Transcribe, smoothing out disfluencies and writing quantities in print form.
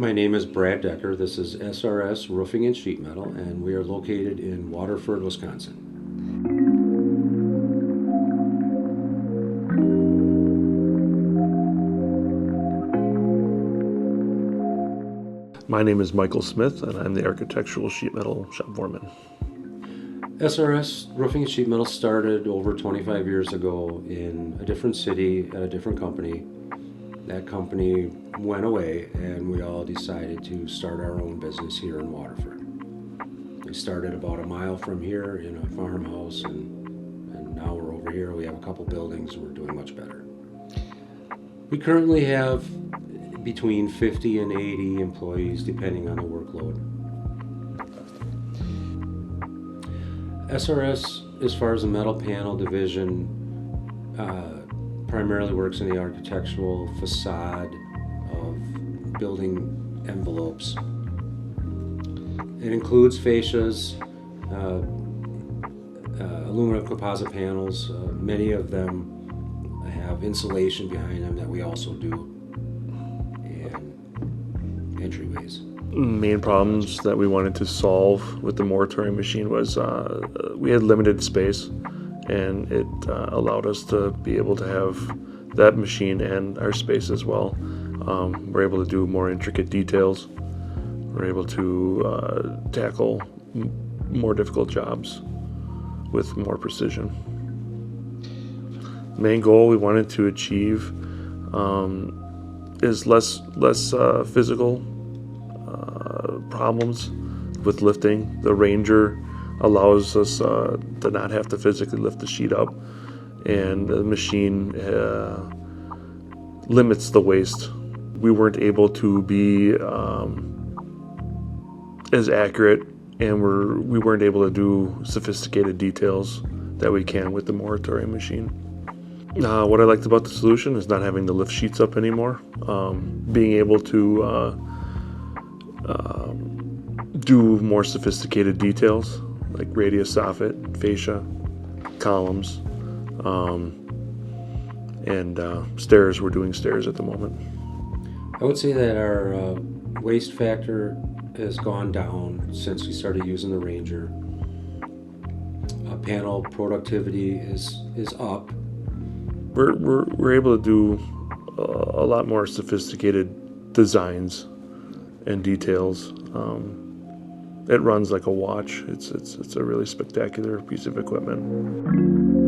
My name is Brad Decker. This is SRS Roofing and Sheet Metal, and we are located in Waterford, Wisconsin. My name is Michael Smith, and I'm the architectural sheet metal shop foreman. SRS Roofing and Sheet Metal started over 25 years ago in a different city at a different company. That company went away, and we all decided to start our own business here in Waterford. We started about a mile from here in a farmhouse, and now we're over here. We have a couple buildings, and we're doing much better. We currently have between 50 and 80 employees, depending on the workload. SRS, as far as the metal panel division, primarily works in the architectural facade of building envelopes. It includes fascias, aluminum composite panels. Many of them have insulation behind them that we also do, and entryways. Main problems that we wanted to solve with the Muratori machine was we had limited space, and it allowed us to be able to have that machine and our space as well. We're able to do more intricate details. We're able to tackle more difficult jobs with more precision. The main goal we wanted to achieve is less physical problems with lifting. The Ranger allows us to not have to physically lift the sheet up, and the machine limits the waste. We weren't able to be as accurate, and we weren't able to do sophisticated details that we can with the Muratori machine. What I liked about the solution is not having to lift sheets up anymore, being able to do more sophisticated details like radius soffit, fascia, columns, and stairs. We're doing stairs at the moment. I would say that our waste factor has gone down since we started using the Ranger. Panel productivity is up. We're able to do a lot more sophisticated designs and details. It runs like a watch. It's a really spectacular piece of equipment.